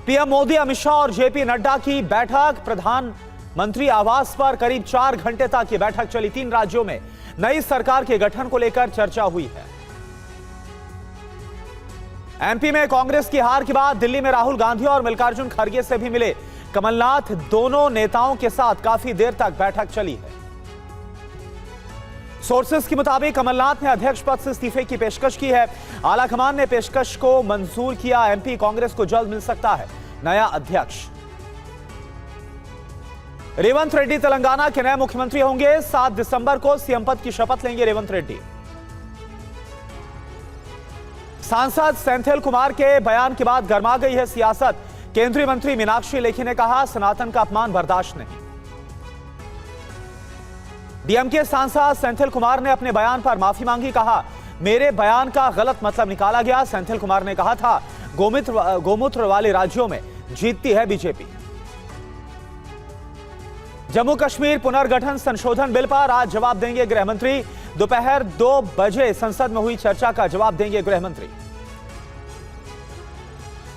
PM Modi, Amit Shah और JP Nadda की बैठक। प्रधानमंत्री आवास पर करीब 4 घंटे तक ये बैठक चली। 3 राज्यों में नई सरकार के गठन को लेकर चर्चा हुई है। एमपी में कांग्रेस की हार के बाद दिल्ली में राहुल गांधी और मल्लिकार्जुन खड़गे से भी मिले कमलनाथ। दोनों नेताओं के साथ काफी देर तक बैठक चली है। सोर्सेस के मुताबिक कमलनाथ ने अध्यक्ष पद से इस्तीफे की पेशकश की है। आलाकमान ने पेशकश को मंजूर किया। एमपी कांग्रेस को जल्द मिल सकता है नया अध्यक्ष। रेवंत रेड्डी तेलंगाना के नए मुख्यमंत्री होंगे। 7 दिसंबर को सीएम पद की शपथ लेंगे रेवंत रेड्डी। सांसद सेंथिल कुमार के बयान के बाद गर्मा गई है सियासत। केंद्रीय मंत्री मीनाक्षी लेखी ने कहा, सनातन का अपमान बर्दाश्त नहीं। डीएमके सांसद सेंथिल कुमार ने अपने बयान पर माफी मांगी। कहा, मेरे बयान का गलत मतलब निकाला गया। सेंथिल कुमार ने कहा था, गोमूत्र वाले राज्यों में जीतती है बीजेपी। जम्मू कश्मीर पुनर्गठन संशोधन बिल पर आज जवाब देंगे गृह मंत्री। दोपहर 2 बजे संसद में हुई चर्चा का जवाब देंगे गृह मंत्री।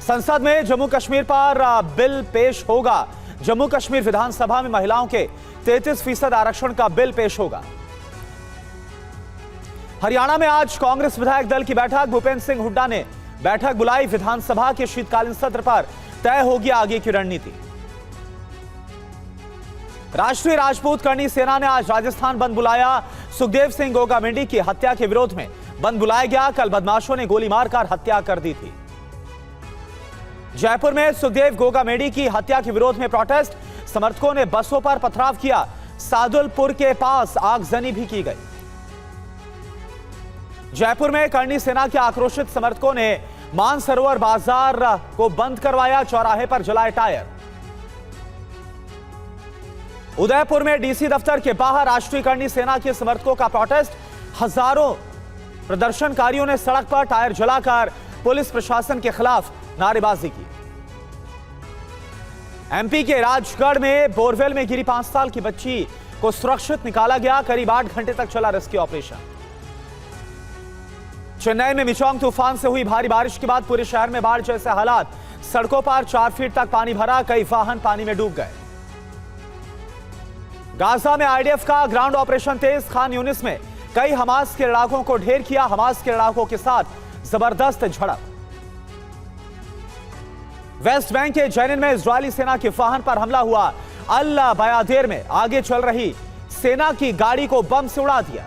संसद में जम्मू कश्मीर पर बिल पेश होगा। जम्मू कश्मीर विधानसभा में महिलाओं के 33% आरक्षण का बिल पेश होगा। हरियाणा में आज कांग्रेस विधायक दल की बैठक। भूपेंद्र सिंह हुड्डा ने बैठक बुलाई। विधानसभा के शीतकालीन सत्र पर तय होगी आगे की रणनीति। राष्ट्रीय राजपूत करणी सेना ने आज राजस्थान बंद बुलाया। सुखदेव सिंह गोगा मेंढी की हत्या के विरोध में बंद बुलाया गया। कल बदमाशों ने गोली मारकर हत्या कर दी थी। जयपुर में सुखदेव गोगा मेंढी की हत्या के विरोध में प्रोटेस्ट। समर्थकों ने बसों पर पथराव किया। सादुलपुर के पास आगजनी भी की गई। जयपुर में करणी सेना के आक्रोशित समर्थकों ने मानसरोवर बाजार को बंद करवाया। चौराहे पर जलाए टायर। उदयपुर में डीसी दफ्तर के बाहर राष्ट्रीय करणी सेना के समर्थकों का प्रोटेस्ट। हजारों प्रदर्शनकारियों ने सड़क पर टायर जलाकर पुलिस प्रशासन के खिलाफ नारेबाजी की। एमपी के राजगढ़ में बोरवेल में गिरी 5 साल की बच्ची को सुरक्षित निकाला गया। करीब 8 घंटे तक चला रेस्क्यू ऑपरेशन। चेन्नई में मिचोंग तूफान से हुई भारी बारिश के बाद पूरे शहर में बाढ़ जैसे हालात। सड़कों पर 4 फीट तक पानी भरा। कई वाहन पानी में डूब गए। गाजा में आईडीएफ का ग्राउंड ऑपरेशन तेज। खान यूनिस में कई हमास के लड़ाकों को ढेर किया। हमास के लड़ाकों के साथ जबरदस्त झड़प। वेस्ट बैंक के जैनिन में इजरायली सेना के वाहन पर हमला हुआ। अल बयादेर में आगे चल रही सेना की गाड़ी को बम से उड़ा दिया।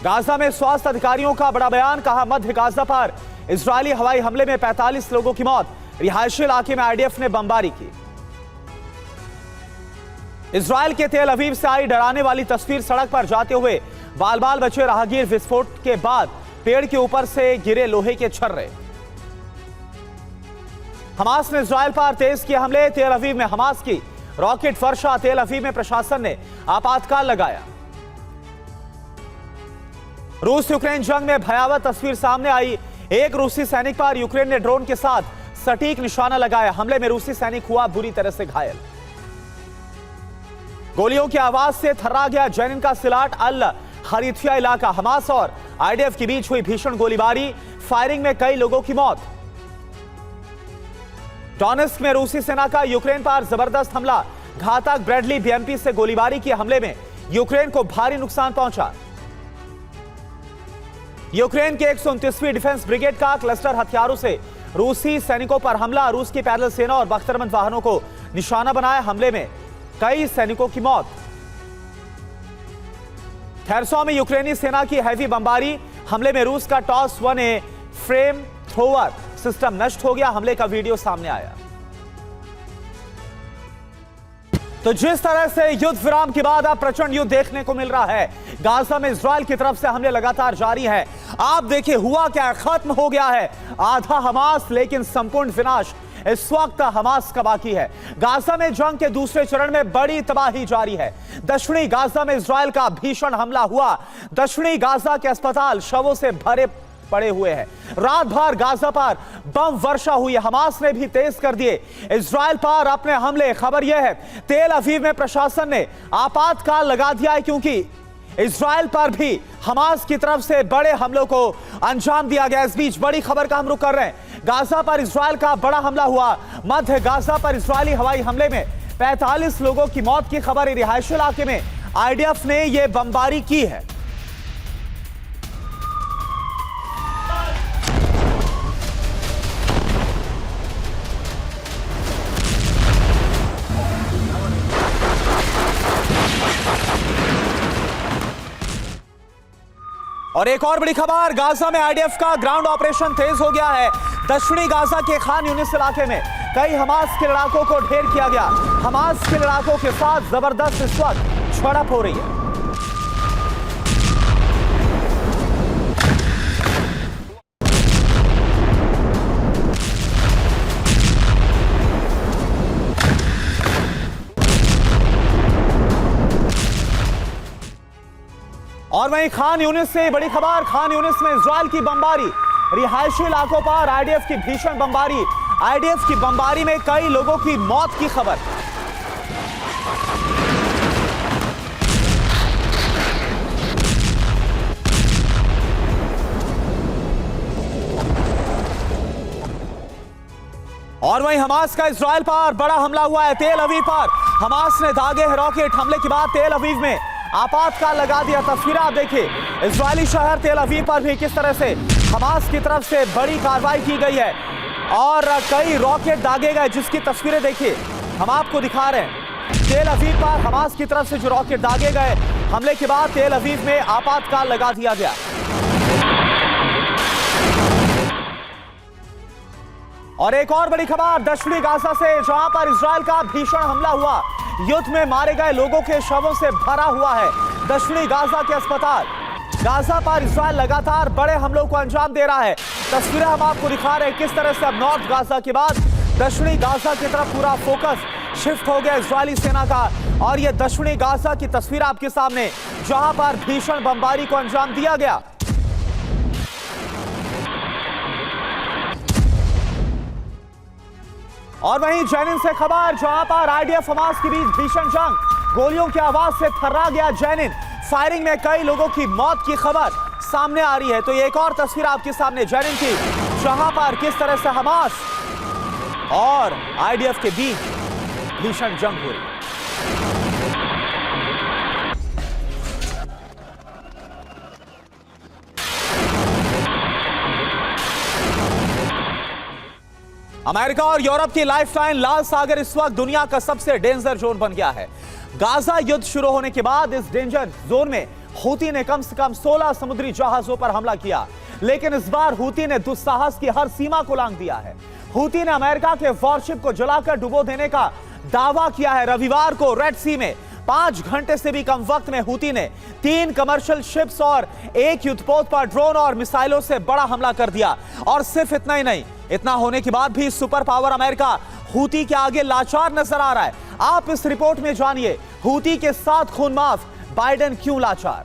गाजा में स्वास्थ्य अधिकारियों का बड़ा बयान। कहा, मध्य गाजा पर इजरायली हवाई हमले में 45 लोगों की मौत। रिहायशी इलाके में आईडीएफ ने बमबारी की। इजरायल के तेल अवीव से आई डराने वाली तस्वीर। सड़क पर जाते हुए बाल बाल बचे राहगीर। विस्फोट के बाद पेड़ के ऊपर से गिरे लोहे के छर्रे। हमास ने इजरायल पर तेज किए हमले। तेल अवीव में हमास की रॉकेट वर्षा। तेल अवीव में प्रशासन ने आपातकाल लगाया। रूस यूक्रेन जंग में भयावह तस्वीर सामने आई। एक रूसी सैनिक पर यूक्रेन ने ड्रोन के साथ सटीक निशाना लगाया। हमले में रूसी सैनिक हुआ बुरी तरह से घायल। गोलियों की आवाज से थर्रा गया जैनिन का सिलाट अल हरीथिया इलाका। हमास और आईडीएफ के बीच हुई भीषण गोलीबारी। फायरिंग में कई लोगों की मौत। डोनेस्क में रूसी सेना का यूक्रेन पर जबरदस्त हमला। घातक ब्रैडली बीएमपी से गोलीबारी के हमले में यूक्रेन को भारी नुकसान पहुंचा। यूक्रेन के 129वीं डिफेंस ब्रिगेड का क्लस्टर हथियारों से रूसी सैनिकों पर हमला। रूस की पैदल सेना और बख्तरबंद वाहनों को निशाना बनाया। हमले में कई सैनिकों की मौत। खैरसॉ में यूक्रेनी सेना की हैवी बमबारी। हमले में रूस का toss 1A frame thrower system नष्ट हो गया। हमले का वीडियो सामने आया। तो जिस तरह से युद्ध विराम के बाद अब प्रचंड युद्ध देखने को मिल रहा है। गाजा में इजरायल की तरफ से हमले लगातार जारी हैं। आप देखिए हुआ क्या, खत्म हो गया है आधा हमास, लेकिन संपूर्ण विनाश इस वक्त हमास का बाकी है। गाजा में जंग के दूसरे चरण में बड़ी तबाही जारी है। दक्षिणी गाजा में इजरायल का भीषण हमला हुआ। दक्षिणी गाजा के अस्पताल शवों से भरे पड़े हुए हैं। रात भर गाजा पर बम वर्षा हुई। हमास ने भी तेज कर दिए इजरायल पर अपने हमले। खबर यह है, तेल अवीव में प्रशासन ने आपातकाल लगा दिया है, क्योंकि इजरायल पर भी हमास की तरफ से बड़े हमलों को अंजाम दिया गया। इस बीच बड़ी खबर का हम रुख कर रहे हैं। गाजा पर इजराइल का बड़ा हमला हुआ। मध्य गाजा पर इजरायली हवाई हमले में 45 लोगों की मौत की खबर। रिहायशी इलाके में आईडीएफ ने यह बमबारी की है। और एक और बड़ी खबर, गाजा में आईडीएफ का ग्राउंड ऑपरेशन तेज हो गया है। दक्षिणी गाजा के खान यूनिस इलाके में कई हमास के लड़ाकों को ढेर किया गया। हमास के लड़ाकों के साथ जबरदस्त इस वक्त झड़प हो रही है। और वहीं खान यूनिस से बड़ी खबर, खान यूनिस में इजराइल की बमबारी, रिहायशी इलाकों पर आईडीएफ की भीषण बमबारी। आईडीएफ की बमबारी में कई लोगों की मौत की खबर। और वहीं हमास का इजराइल पर बड़ा हमला हुआ है। तेल अवीव पर हमास ने दागे रॉकेट हमले के बाद तेल अवीव में आपातकाल लगा दिया। तस्वीरें आप देखिए, इजरायली शहर तेल अवीव पर भी किस तरह से हमास की तरफ से बड़ी कार्रवाई की गई है और कई रॉकेट दागे गए, जिसकी तस्वीरें देखिए हम आपको दिखा रहे हैं। तेल अवीव पर हमास की तरफ से जो रॉकेट दागे गए, हमले के बाद तेल अवीव में आपातकाल लगा दिया गया। और एक और बड़ी खबर दक्षिणी गाजा से, जहां पर इजराइल का भीषण हमला हुआ। युद्ध में मारे गए लोगों के शवों से भरा हुआ है दक्षिणी गाजा के अस्पताल। गाजा पर इजराइल लगातार बड़े हमलों को अंजाम दे रहा है। तस्वीरें हम आपको दिखा रहे हैं किस तरह से अब नॉर्थ गाजा के बाद दक्षिणी गाजा की तरफ पूरा फोकस शिफ्ट हो गया इजरायली सेना का। और यह दक्षिणी गाजा की तस्वीर आपके सामने, जहां पर भीषण बमबारी को अंजाम दिया गया। और वहीं जेनिन से खबर, जहां पर आईडीएफ हमास के बीच भीषण जंग, गोलियों की आवाज से थर्रा गया जेनिन। फायरिंग में कई लोगों की मौत की खबर सामने आ रही है। तो ये एक और तस्वीर आपके सामने जेनिन की, जहां पर किस तरह से हमास और आईडीएफ के बीच भीषण जंग हो रही है। अमेरिका और यूरोप की लाइफलाइन लाल सागर इस वक्त दुनिया का सबसे डेंजर जोन बन गया है। गाजा युद्ध शुरू होने के बाद इस डेंजर जोन में हूती ने कम से कम 16 समुद्री जहाजों पर हमला किया, लेकिन इस बार हूती ने दुस्साहस की हर सीमा को लांघ दिया है। हूती ने अमेरिका के वॉरशिप को जलाकर डुबो देने का दावा किया है। रविवार को रेड सी में 5 घंटे से भी कम वक्त में हूती ने 3 कमर्शियल शिप्स और एक युद्धपोत पर ड्रोन और मिसाइलों से बड़ा हमला कर दिया। और सिर्फ इतना ही नहीं, इतना होने के बाद भी सुपर पावर अमेरिका हूती के आगे लाचार नजर आ रहा है। आप इस रिपोर्ट में जानिए, हूती के साथ खून माफ, बाइडेन क्यों लाचार।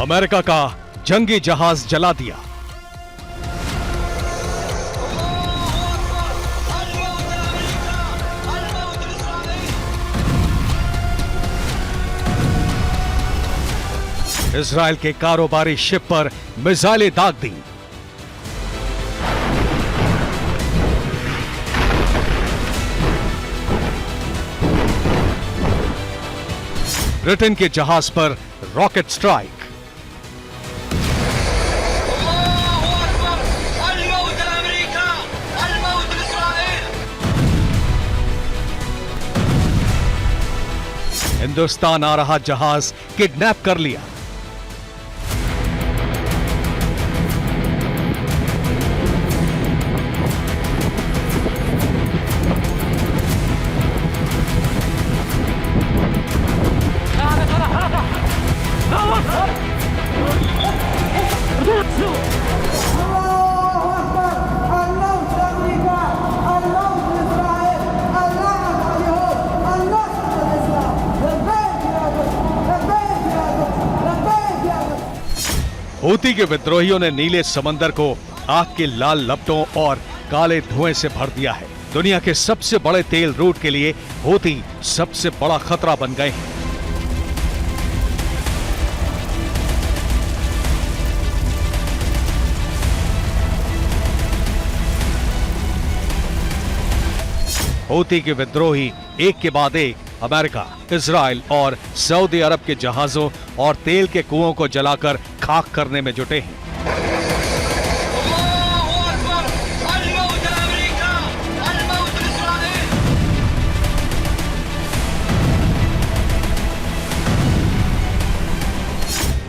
अमेरिका का जंगी जहाज जला दिया। इजराइल के कारोबारी शिप पर मिसाइलें दाग दी। ब्रिटेन के जहाज पर रॉकेट स्ट्राइक। हिंदुस्तान आ रहा जहाज किडनैप कर लिया। हूती के विद्रोहियों ने नीले समंदर को आग के लाल लपटों और काले धुएं से भर दिया है। दुनिया के सबसे बड़े तेल रूट के लिए हूती सबसे बड़ा खतरा बन गए हैं। हूती के विद्रोही एक के बाद एक अमेरिका, इजराइल और सऊदी अरब के जहाजों और तेल के कुओं को जलाकर खाक करने में जुटे हैं।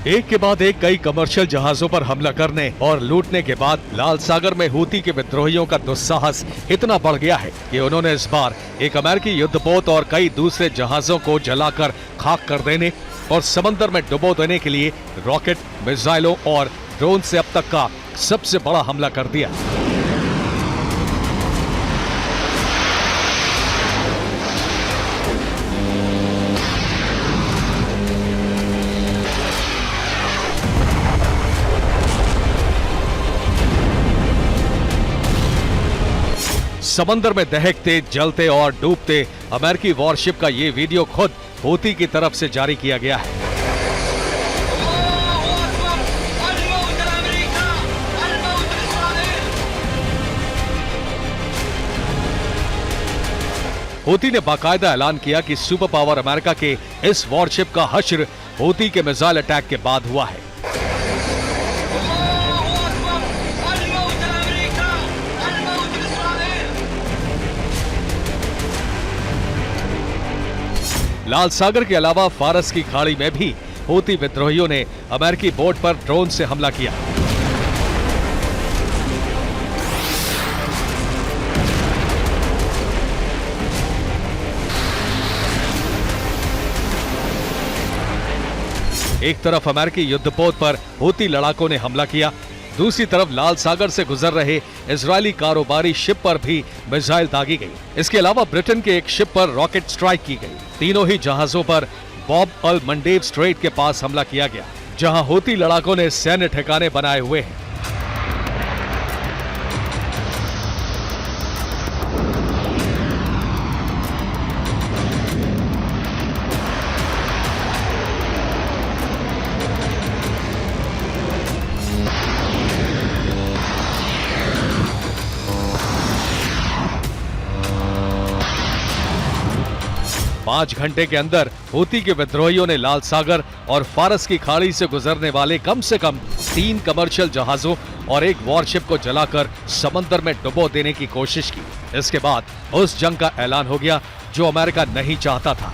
एक के बाद एक कई कमर्शियल जहाजों पर हमला करने और लूटने के बाद लाल सागर में हूती के विद्रोहियों का दुस्साहस इतना बढ़ गया है कि उन्होंने इस बार एक अमेरिकी युद्धपोत और कई दूसरे जहाजों को जलाकर खाक कर देने और समंदर में डुबो देने के लिए रॉकेट, मिसाइलों और ड्रोन से अब तक का सबसे बड़ा हमला कर दिया। समंदर में दहकते, जलते और डूबते अमेरिकी वॉरशिप का ये वीडियो खुद हूती की तरफ से जारी किया गया है। हूती ने बाकायदा ऐलान किया कि सुपर पावर अमेरिका के इस वॉरशिप का हश्र हूती के मिसाइल अटैक के बाद हुआ है। लाल सागर के अलावा फारस की खाड़ी में भी हूती विद्रोहियों ने अमेरिकी बोट पर ड्रोन से हमला किया। एक तरफ अमेरिकी युद्धपोत पर हूती लड़ाकों ने हमला किया, दूसरी तरफ लाल सागर से गुजर रहे इजरायली कारोबारी शिप पर भी मिसाइल दागी गई। इसके अलावा ब्रिटेन के एक शिप पर रॉकेट स्ट्राइक की गई। तीनों ही जहाजों पर बॉब अल मंडेब स्ट्रेट के पास हमला किया गया, जहां हूती लड़ाकों ने सैन्य ठिकाने बनाए हुए हैं। पांच घंटे के अंदर हूती के विद्रोहियों ने लाल सागर और फारस की खाड़ी से गुजरने वाले कम से कम 3 कमर्शियल जहाजों और एक वॉरशिप को जलाकर समंदर में डुबो देने की कोशिश की। इसके बाद उस जंग का ऐलान हो गया जो अमेरिका नहीं चाहता था।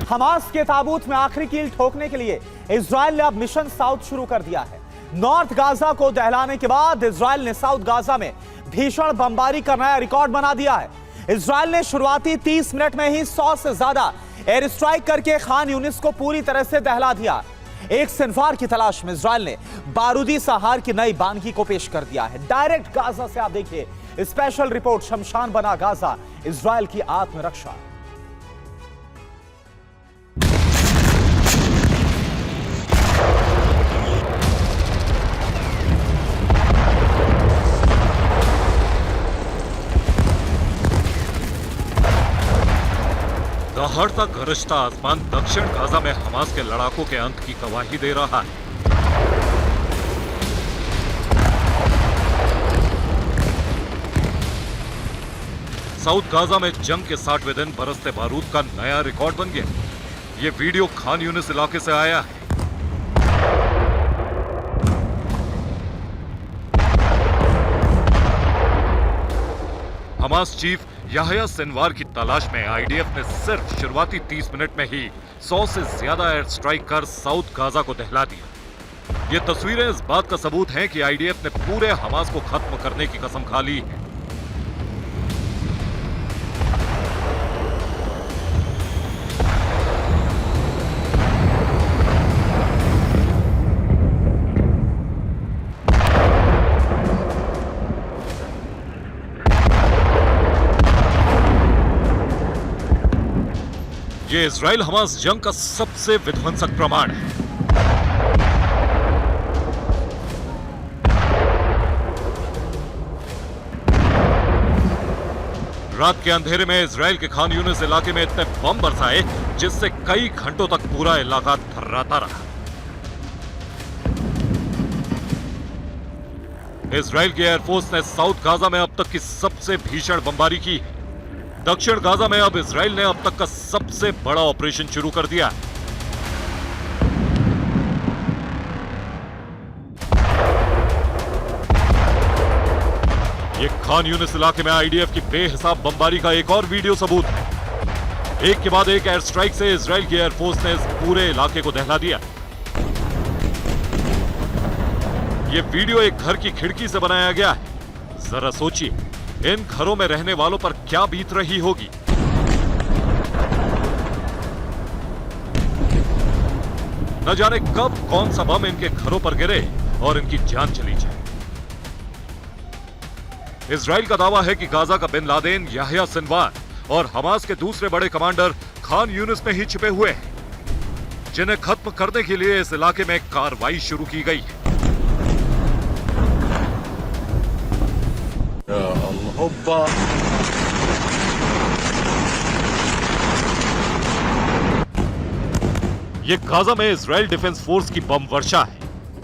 हमास के ताबूत में आखिरी कील ठोकने के लिए इजराइल ने अब मिशन साउथ शुरू कर दिया है। नॉर्थ गाजा को दहलाने के बाद इजराइल ने साउथ गाजा में भीषण बमबारी का नया रिकॉर्ड बना दिया है। इजराइल ने शुरुआती 30 मिनट में ही 100 से ज्यादा एयर स्ट्राइक करके खान यूनिस को पूरी तरह से दहला दिया। एक सिनवार की तलाश में इजराइल ने बारूदी सहार की नई बानगी को पेश कर दिया है। डायरेक्ट गाजा से आप देखिए स्पेशल रिपोर्ट, शमशान बना गाजा, इजराइल की आत्मरक्षा। दहाड़ता गरजता आसमान दक्षिण गाजा में हमास के लड़ाकों के अंत की गवाही दे रहा है। साउथ गाजा में जंग के 60वें दिन बरसते बारूद का नया रिकॉर्ड बन गया। ये वीडियो खान यूनिस इलाके से आया है। हमास चीफ याह्या सिनवार की तलाश में आईडीएफ ने सिर्फ शुरुआती 30 मिनट में ही 100 से ज्यादा एयर स्ट्राइक कर साउथ गाजा को दहला दिया। ये तस्वीरें इस बात का सबूत हैं कि आईडीएफ ने पूरे हमास को खत्म करने की कसम खा ली है। ये इजराइल हमास जंग का सबसे विध्वंसक प्रमाण है। रात के अंधेरे में इजराइल के खान यूनिस इलाके में इतने बम बरसाए जिससे कई घंटों तक पूरा इलाका थर्राता रहा। इजराइल की एयरफोर्स ने साउथ गाजा में अब तक की सबसे भीषण बमबारी की। दक्षिण गाजा में अब इजराइल ने अब तक का सबसे बड़ा ऑपरेशन शुरू कर दिया। ये खान यूनिस इलाके में आईडीएफ की बेहिसाब बमबारी का एक और वीडियो सबूत है। एक के बाद एक एयर स्ट्राइक से इजराइल की एयरफोर्स ने इस पूरे इलाके को दहला दिया। ये वीडियो एक घर की खिड़की से बनाया गया है। जरा सोचिए, इन घरों में रहने वालों पर क्या बीत रही होगी। न जाने कब कौन सा बम इनके घरों पर गिरे और इनकी जान चली जाए। इजराइल का दावा है कि गाजा का बिन लादेन याह्या सिनवार और हमास के दूसरे बड़े कमांडर खान यूनिस में ही छिपे हुए हैं, जिन्हें खत्म करने के लिए इस इलाके में कार्रवाई शुरू की गई है। ये गाजा में इजराइल डिफेंस फोर्स की बम वर्षा है।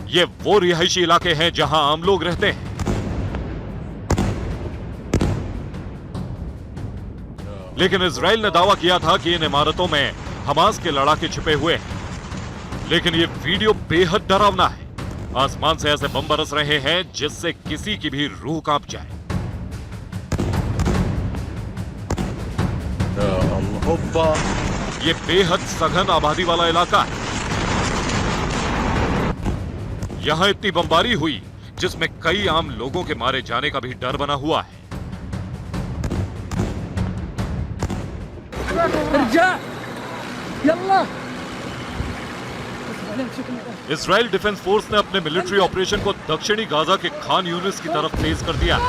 ये वो रिहायशी इलाके हैं जहां आम लोग रहते हैं। लेकिन इजराइल ने दावा किया था कि इन इमारतों में हमास के लड़ाके छिपे हुए हैं। लेकिन ये वीडियो बेहद डरावना है। आसमान से ऐसे बम बरस रहे हैं जिससे किसी की भी रूह कांप जाए। ये बेहद सघन आबादी वाला इलाका है। यहां इतनी बमबारी हुई जिसमें कई आम लोगों के मारे जाने का भी डर बना हुआ है। इजराइल डिफेंस फोर्स ने अपने मिलिट्री ऑपरेशन को दक्षिणी गाजा के खान यूनिस की तरफ तेज कर दिया।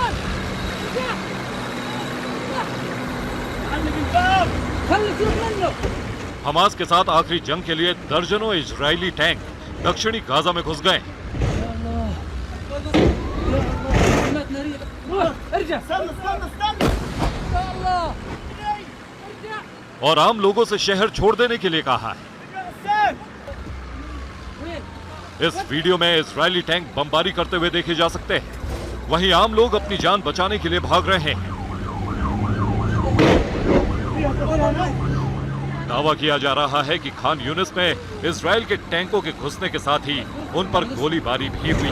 हमास के साथ आखिरी जंग के लिए दर्जनों इजरायली टैंक दक्षिणी गाजा में घुस गए। और आम लोगों से शहर छोड़ देने के लिए कहा है। इस वीडियो में इजरायली टैंक बमबारी करते हुए देखे जा सकते हैं। वहीं आम लोग अपनी जान बचाने के लिए भाग रहे हैं। दावा किया जा रहा है कि खान यूनिस में इजराइल के टैंकों के घुसने के साथ ही उन पर गोलीबारी भी हुई।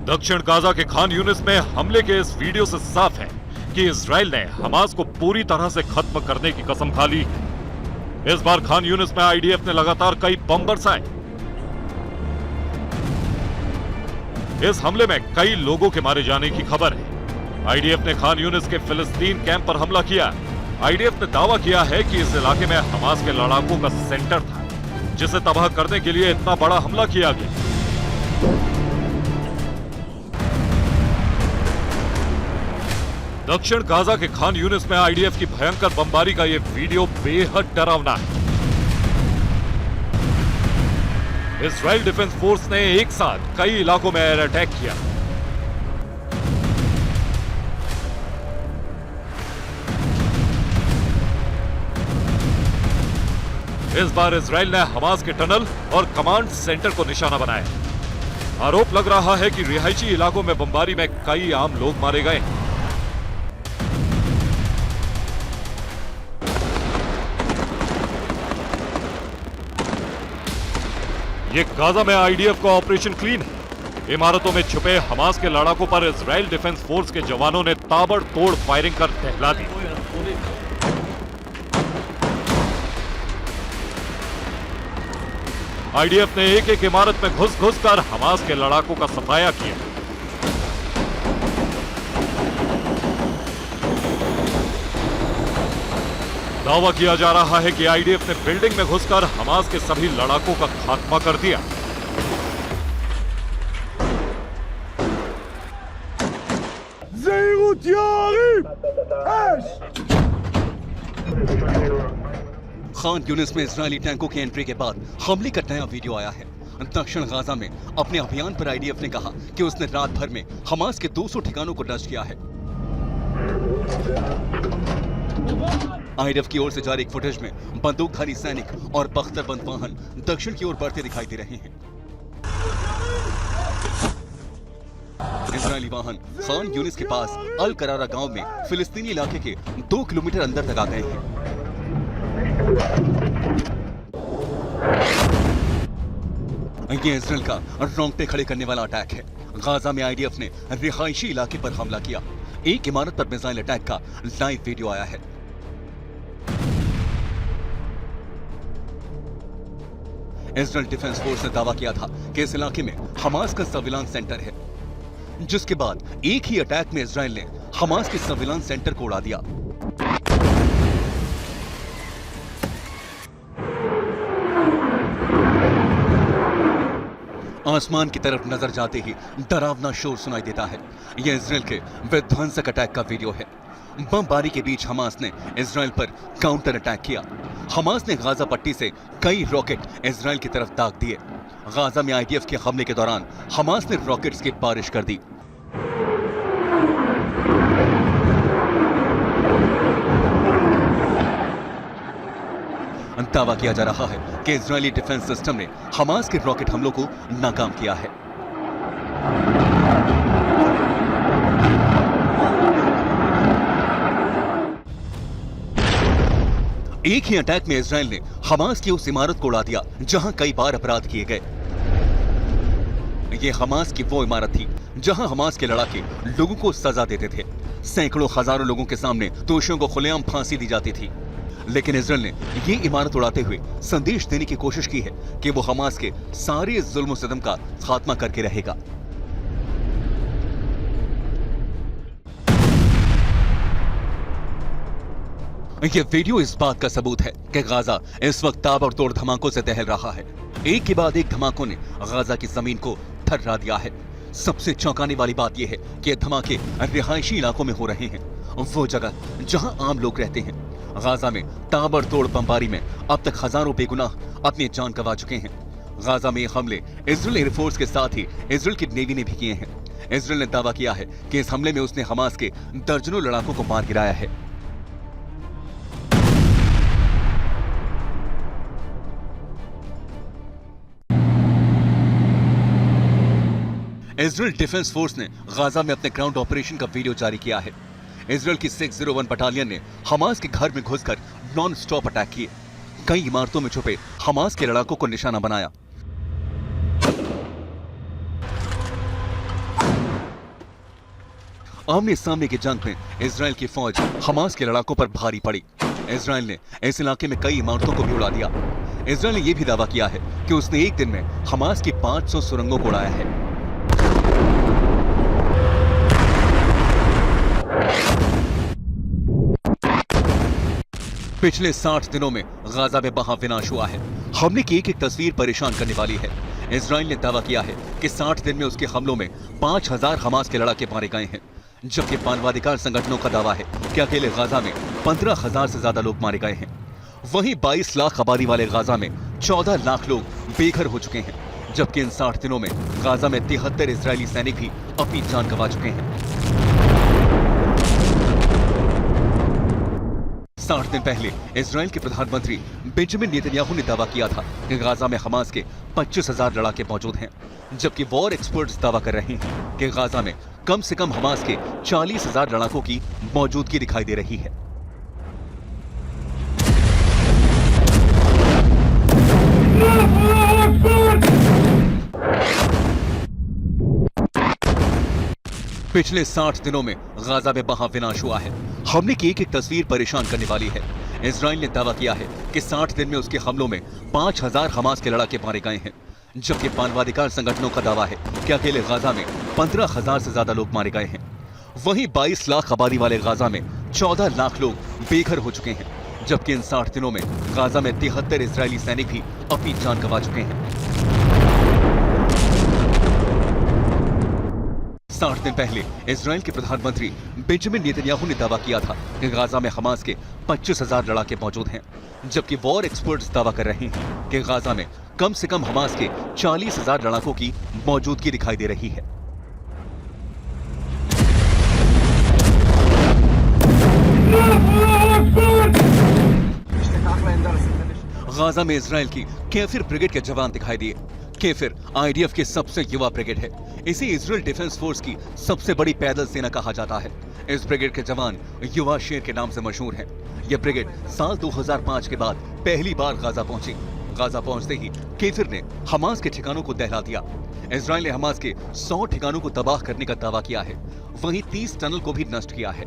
दक्षिण गाजा के खान यूनिस में हमले के इस वीडियो से साफ है कि इजराइल ने हमास को पूरी तरह से खत्म करने की कसम खा ली। इस बार खान यूनिस में आईडीएफ ने लगातार कई बम बरसाए। इस हमले में कई लोगों के मारे जाने की खबर है। आईडीएफ ने खान यूनिस के फिलिस्तीन कैंप पर हमला किया। आईडीएफ ने दावा किया है कि इस इलाके में हमास के लड़ाकों का सेंटर था, जिसे तबाह करने के लिए इतना बड़ा हमला किया गया। दक्षिण गाजा के खान यूनिस में आईडीएफ की भयंकर बमबारी का यह वीडियो बेहद डरावना है। इजराइल डिफेंस फोर्स ने एक साथ कई इलाकों में एयर अटैक किया। इस बार इजराइल ने हमास के टनल और कमांड सेंटर को निशाना बनाया। आरोप लग रहा है कि रिहायशी इलाकों में बमबारी में कई आम लोग मारे गए। ये गाजा में आईडीएफ का ऑपरेशन क्लीन है। इमारतों में छुपे हमास के लड़ाकों पर इजराइल डिफेंस फोर्स के जवानों ने ताबड़तोड़ फायरिंग कर दहला दी। आईडीएफ ने एक एक इमारत में घुस कर हमास के लड़ाकों का सफाया किया। दावा किया जा रहा है कि आईडीएफ ने बिल्डिंग में घुसकर हमास के सभी लड़ाकों का खात्मा कर दिया। खान यूनिस में इजरायली टैंकों की एंट्री के बाद हमले का नया वीडियो आया है। दक्षिण गाजा में अपने अभियान पर आईडीएफ ने कहा कि उसने रात भर में हमास के 200 ठिकानों को नष्ट किया है। आईडीएफ की ओर से जारी एक फुटेज में बंदूकधारी सैनिक और बख्तरबंद वाहन दक्षिण की ओर बढ़ते दिखाई दे रहे हैं। इजरायली वाहन खान यूनिस के पास अल करारा गांव में फिलिस्तीनी इलाके के 2 किलोमीटर अंदर तक आ गए हैं। ये इजराइल का रोंगटे खड़े करने वाला अटैक है। गाजा में आईडीएफ ने रिहायशी इलाके पर हमला किया। एक इमारत पर मिसाइल अटैक का लाइव वीडियो आया है। इजराइल डिफेंस फोर्स ने दावा किया था कि इस इलाके में हमास का सर्विलांस सेंटर है, जिसके बाद एक ही अटैक में इजराइल ने हमास के सर्विलांस सेंटर को उड़ा दिया। आसमान की तरफ नजर जाते ही डरावना शोर सुनाई देता है। यह इजराइल के विध्वंसक अटैक का वीडियो है। बमबारी के बीच हमास ने इजराइल पर काउंटर अटैक किया। हमास ने गाजा पट्टी से कई रॉकेट इजराइल की तरफ दाग दिए। गाजा में आईडीएफ के हमले के दौरान हमास ने रॉकेट्स की बारिश कर दी। दावा किया जा रहा है कि इजरायली डिफेंस सिस्टम ने हमास के रॉकेट हमलों को नाकाम किया है। एक ही अटैक में इजराइल ने हमास की उस इमारत को उड़ा दिया जहां कई बार अपराध किए गए। यह हमास की वो इमारत थी जहां हमास के लड़ाके लोगों को सजा देते थे। सैकड़ों हजारों लोगों के सामने दोषियों को खुलेआम फांसी दी जाती थी। लेकिन इजराइल ने ये इमारत उड़ाते हुए संदेश देने की कोशिश की है कि वो हमास के सारे जुल्म सितम का खात्मा करके रहेगा। ये वीडियो इस बात का सबूत है कि गाजा इस वक्त ताबड़तोड़ धमाकों से दहल रहा है। एक के बाद एक धमाकों ने गाजा की जमीन को थर्रा दिया है। सबसे चौंकाने वाली बात यह है कि ये धमाके रिहायशी इलाकों में हो रहे हैं, वो जगह जहां आम लोग रहते हैं। गाजा में ताबड़तोड़ बमबारी में अब तक हजारों बेगुनाह अपनी जान गंवा चुके हैं। गाजा में हमले इजराइल एयरफोर्स के साथ ही इजराइल की नेवी ने भी किए हैं। इजराइल ने दावा किया है कि इस हमले में उसने हमास के दर्जनों लड़ाकों को मार गिराया है। इजराइल डिफेंस फोर्स ने गाजा में अपने ग्राउंड ऑपरेशन का वीडियो जारी किया है। इजराइल की 601 बटालियन ने हमास के घर में घुसकर नॉन स्टॉप अटैक किए। कई इमारतों में छुपे हमास के लड़ाकों को निशाना बनाया। आमने सामने की जंग में इजराइल की फौज हमास के लड़ाकों पर भारी पड़ी। इजराइल ने इस इलाके में कई इमारतों को भी उड़ा दिया। इजराइल ने यह भी दावा किया है कि उसने एक दिन में हमास की 500 सुरंगों को उड़ाया है। पिछले 60 दिनों में गाजा में बहा विनाश हुआ है। हमले की एक एक तस्वीर परेशान करने वाली है। इजराइल ने दावा किया है कि 60 दिन में उसके हमलों में 5000 हमास के लड़ाके मारे गए हैं, जबकि मानवाधिकार संगठनों का दावा है कि अकेले गाजा में 15,000 से ज्यादा लोग मारे गए हैं। वहीं 22 लाख आबादी वाले गाजा में 14 लाख लोग बेघर हो चुके हैं, जबकि इन 60 दिनों में गाजा में 73 इजरायली सैनिक भी अपनी जान गंवा चुके हैं। 60 दिन पहले इजराइल के प्रधानमंत्री बेंजामिन नेतन्याहू ने दावा किया था कि गाजा में हमास के 25,000 लड़ाके मौजूद हैं, जबकि वॉर एक्सपर्ट्स दावा कर रहे हैं कि गाजा में कम से कम हमास के 40,000 लड़ाकों की मौजूदगी दिखाई दे रही है। पिछले 60 दिनों में गाजा में बहा विनाश हुआ है। हमले की एक एक तस्वीर परेशान करने वाली है। इजराइल ने दावा किया है कि 60 दिन में उसके हमलों में 5000 हमास के लड़ाके मारे गए हैं, जबकि मानवाधिकार संगठनों का दावा है कि अकेले गाजा में 15,000 से ज्यादा लोग मारे गए हैं। वहीं 22 लाख आबादी वाले गाजा में 14 लाख लोग बेघर हो चुके हैं, जबकि इन 60 दिनों में गाजा में 73 इजरायली सैनिक भी अपनी जान गंवा चुके हैं। 60 दिन पहले इजराइल के प्रधानमंत्री बेंजामिन नेतन्याहू ने दावा किया था कि गाजा में हमास के 25,000 लड़ाके मौजूद हैं, जबकि वॉर एक्सपर्ट्स दावा कर रहे हैं कि गाजा में कम से कम हमास के 40,000 लड़ाकों की मौजूदगी दिखाई दे रही है। गाजा में इजराइल की केफिर ब्रिगेड के जवान दिखाई दिए। केफिर आईडीएफ की सबसे युवा ब्रिगेड है। इसे इजराइल डिफेंस फोर्स की सबसे बड़ी पैदल सेना कहा जाता है। इस ब्रिगेड के जवान युवा शेर के नाम से मशहूर हैं। यह ब्रिगेड साल 2005 के बाद पहली बार गाजा पहुंची। गाजा पहुंचते ही केफिर ने हमास के ठिकानों को दहला दिया। इजराइल ने हमास के 100 ठिकानों को तबाह करने का दावा किया है, वहीं 30 टनल को भी नष्ट किया है।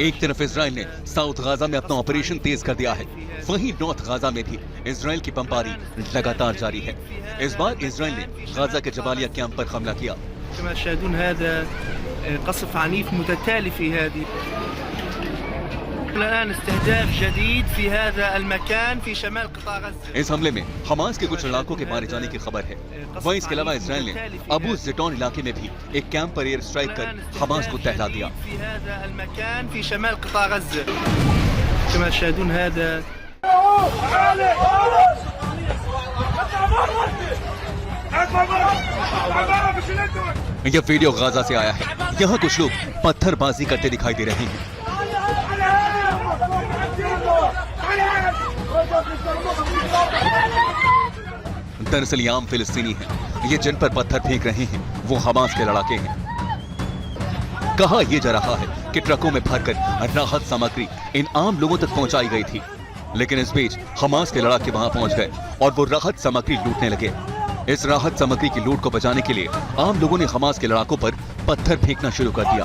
एक तरफ इजराइल ने साउथ गाजा में अपना ऑपरेशन तेज कर दिया है, वहीं नॉर्थ गाजा में भी इजराइल की बमबारी लगातार जारी है। इस बार इजराइल ने गाजा के जबालिया कैंप पर हमला किया। इस हमले में हमास के कुछ लड़ाकों के मारे जाने की खबर है। वहीं इसके अलावा इजराइल ने अबू ज़ेटौन इलाके में भी एक कैंप पर एयर स्ट्राइक कर हमास को दहला दिया। यह वीडियो गाजा से आया है। यहाँ कुछ लोग पत्थरबाजी करते दिखाई दे रहे हैं। दरअसल ये आम फिलिस्तीनी हैं। ये जिन पर पत्थर फेंक रहे हैं वो हमास के लड़ाके हैं। कहा यह जा रहा है कि ट्रकों में भरकर राहत सामग्री इन आम लोगों तक पहुंचाई गई थी, लेकिन इस बीच हमास के लड़ाके वहां पहुंच गए और वो राहत सामग्री लूटने लगे। इस राहत सामग्री की लूट को बचाने के लिए आम लोगों ने हमास के लड़ाकों पर पत्थर फेंकना शुरू कर दिया।